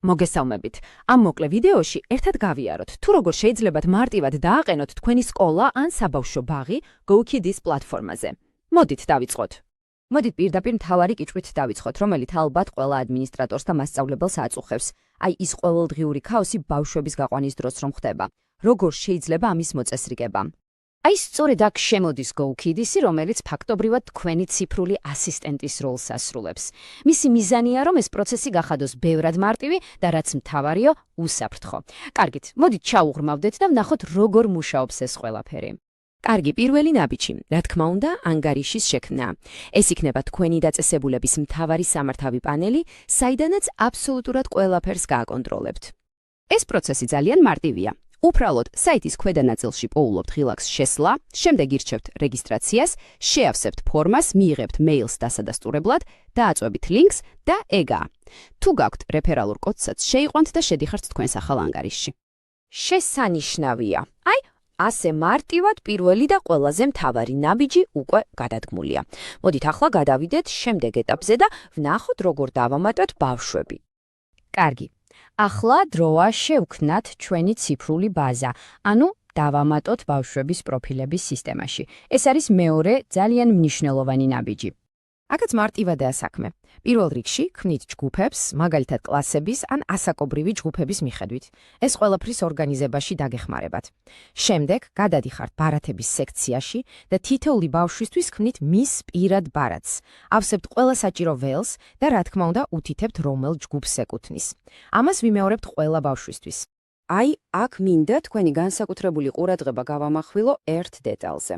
მოგესალმებით. ამ მოკლე ვიდეოში ერთად გავიაროთ, თუ როგორ შეიძლებათ მარტივად დააყენოთ თქვენი სკოლა ან საბავშვო ბაღი GoKids პლატფორმაზე. მოდით დავიწყოთ. მოდით პირდაპირ მთავარი კითხვით დავიწყოთ, რომელიც ალბათ ყველა ადმინისტრატორს და მასწავლებელს აწუხებს. აი ის ყოველდღიური ქაოსი ბავშვების გაყვანის დროს რომ ხდება. როგორ შეიძლება ამის მოწესრიგება? აი სწორედ აქ შემოდის GoKids, რომელიც ფაქტობრივად თქვენი ციფრული ასისტენტის როლს ასრულებს. მისი მიზანია, რომ ეს პროცესი გახადოს ბევრად მარტივი და რაც მთავარია, უსაფრთხო. კარგით, მოდით ჩაუღრმავდეთ და ვნახოთ, როგორ მუშაობს ეს ყველაფერი. კარგი, პირველი ნაბიჯი, რა თქმა უნდა, ანგარიშის შექმნა. ეს იქნება თქვენი დაწესებულების მთავარი სამართავი პანელი, საიდანაც აბსოლუტურად ყველაფერს გააკონტროლებთ. ეს პროცესი ძალიან მარტივია. უბრალოდ საიტის ქვედა ნაწილში პოულობთ ღილაკს შესვლა, შემდეგ ირჩევთ რეგისტრაციას, შეავსებთ ფორმას, მიიღებთ მეილს დასადასტურებლად, დააწვევით ლინკს და ეგაა. თუ გაქვთ რეფერალურ კოდსაც შეიყვანთ და შედიხართ თქვენს ახალ ანგარიშში. შესანიშნავია. აი, ასე მარტივად პირველი და ყველაზე მთავარი ნაბიჯი უკვე გადადგმულია. მოდით ახლა გადავიდეთ შემდეგ ეტაპზე და ვნახოთ, როგორ დავამატოთ ბავშვები. კარგი. ახლა დროა შევქმნათ ჩვენი ციფრული ბაზა, ანუ დავამატოთ ბავშვების პროფილების სისტემაში. ეს არის მეორე ძალიან მნიშვნელოვანი ნაბიჯი. აქაც მარტივადაა საქმე. პირველ რიგში ქმნით ჯგუფებს, მაგალითად კლასების ან ასაკობრივი ჯგუფების მიხედვით. ეს ყველაფრის ორგანიზებაში დაგეხმარებათ. შემდეგ გადადიხართ ბარათების სექციაში და თითოეული ბავშვისთვის ქმნით მის პირად ბარათს. ავსებთ ყველა საჭირო ველს და რა თქმა უნდა უთითებთ რომელ ჯგუფს ეკუთვნის. ამას ვიმეორებთ ყველა ბავშვისთვის. აი, აქ მინდა თქვენი განსაკუთრებული ყურადღება გავამახვილო ერთ დეტალზე.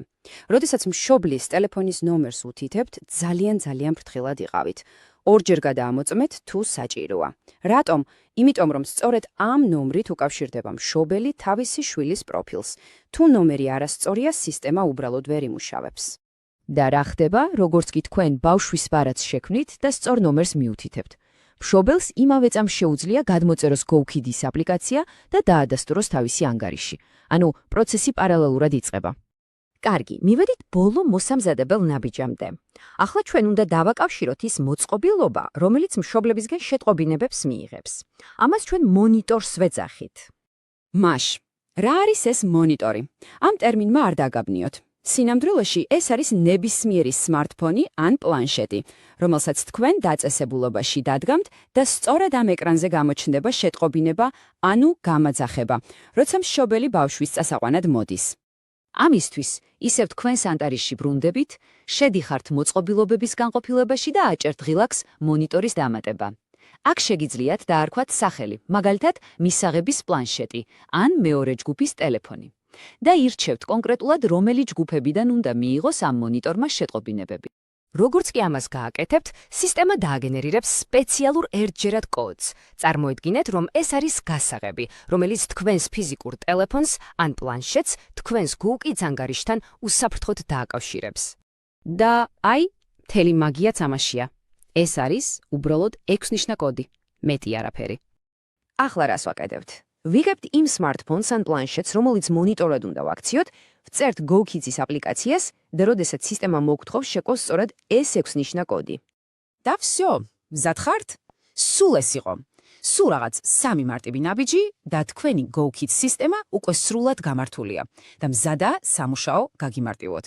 როდესაც მშობლის ტელეფონის ნომერს უთითებთ, ძალიან ფრთხილად იყავით. ორჯერ გადაამოწმეთ თუ საჭიროა. რატომ? იმიტომ რომ სწორედ ამ ნომრით უკავშირდება მშობელი თავისი შვილის პროფილს. თუ ნომერი არასწორია, სისტემა უბრალოდ ვერ იმუშავებს. და რა ხდება, როგორც კი თქვენ ბავშვის ბარათს შექმნით და სწორ ნომერს მიუთითებთ. მშობელს იმავე წამს შეუძლია გადმოწეროს GoKids აპლიკაცია და დაადასტუროს თავისი ანგარიში. ანუ პროცესი პარალელურად იწყება. კარგი, მივედით ბოლო მოსამზადებელ ნაბიჯამდე. ახლა ჩვენ უნდა დავაკავშიროთ ის მოწყობილობა, რომელიც მშობლებისგან შეტყობინებებს მიიღებს. ამას ჩვენ მონიტორს ვეძახით. მაშ, რა არის ეს მონიტორი? ამ ტერმინმა არ დაგაბნიოთ. სინამდვილეში ეს არის ნებისმიერი სმარტფონი ან პლანშეტი, რომელსაც თქვენ დაწესებულობაში დადგამთ და სწორედ ამ ეკრანზე გამოჩნდება შეტყობინება, ანუ გამაძახება, როცა მშობელი ბავშვის წასაყვანად მოდის. ამისთვის ისევ თქვენს ანგარიშში ბრუნდებით, შედიხართ მოწყობილობების განყოფილებაში და აჭერთ ღილაკს მონიტორის დამატება. აქ შეგიძლიათ დაარქვათ სახელი, მაგალითად მისაღების პლანშეტი ან მეორე ჯგუფის ტელეფონი. და ირჩევთ კონკრეტულად რომელი ჯგუფებიდან უნდა მიიღოს ამ მონიტორმა შეტყობინებები. როგორც კი ამას გააკეთებთ, სისტემა დააგენერირებს სპეციალურ ერთჯერად კოდს. წარმოედგინეთ, რომ ეს არის გასაღები, რომელიც თქვენს ფიზიკურ ტელეფონს ან პლანშეტს თქვენს GoKids ანგარიშთან უსაფრთხოდ დააკავშირებს. და აი, მთელი მაგიაც ამაშია. ეს არის უბრალოდ 6 ნიშნა კოდი, მეტი არაფერი. ახლა რას ვაკეთებთ? ვიღებთ იმ სმარტფონს ან პლანშეტს, რომელიც მონიტორად უნდა ვაქციოთ, ვწერთ GoKids აპლიკაციას და როდესაც სისტემა მოგთხოვს შეკვოს სწორედ ეს 6 ნიშნა კოდი. და всё, მზად ხართ? სულ ეს იყო. სულ რაღაც 3 მარტივი ნაბიჯი და თქვენი GoKids სისტემა უკვე სრულად გამართულია და მზადაა სამუშაო გაგიმარტივოთ.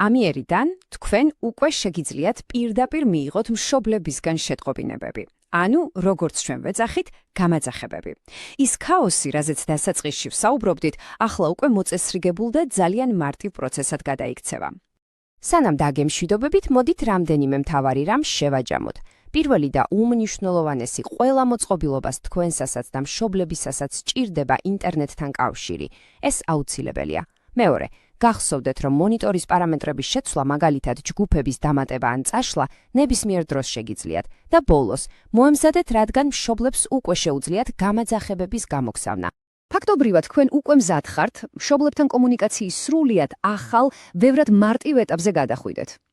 ამიერიდან თქვენ უკვე შეგიძლიათ პირდაპირ მიიღოთ მშობლებისგან შეტყობინებები. ანუ, როგორც ჩვენ ვეძახით, გამაძახებები. ის ქაოსი, რაზეც დასაწყისში ვსაუბრობდით, ახლა უკვე მოწესრიგებულ და ძალიან მარტივ პროცესად გადაიქცევა. სანამ დაგემშვიდობებით, მოდით რამდენიმე მთავარი რამ შევაჯამოთ. პირველი და უმნიშვნელოვანესი, ყველა მოწყობილობას თქვენსასაც და მშობლებისასაც სჭირდება ინტერნეტთან კავშირი. ეს აუცილებელია. მეორე, გახსოვდეთ, რომ მონიტორის პარამეტრების შეცვლა, მაგალითად ჯგუფების დამატება ან წაშლა, ნებისმიერ დროს შეგიძლიათ. და ბოლოს, მოემზადეთ, რადგან მშობლებს უკვე შეუძლიათ გამაძახებების გამოგზავნა. ფაქტობრივად, თქვენ უკვე მზად ხართ, მშობლებთან კომუნიკაციის სრულიად ახალ, ბევრად მარტივ ეტაპზე გადახვიდეთ.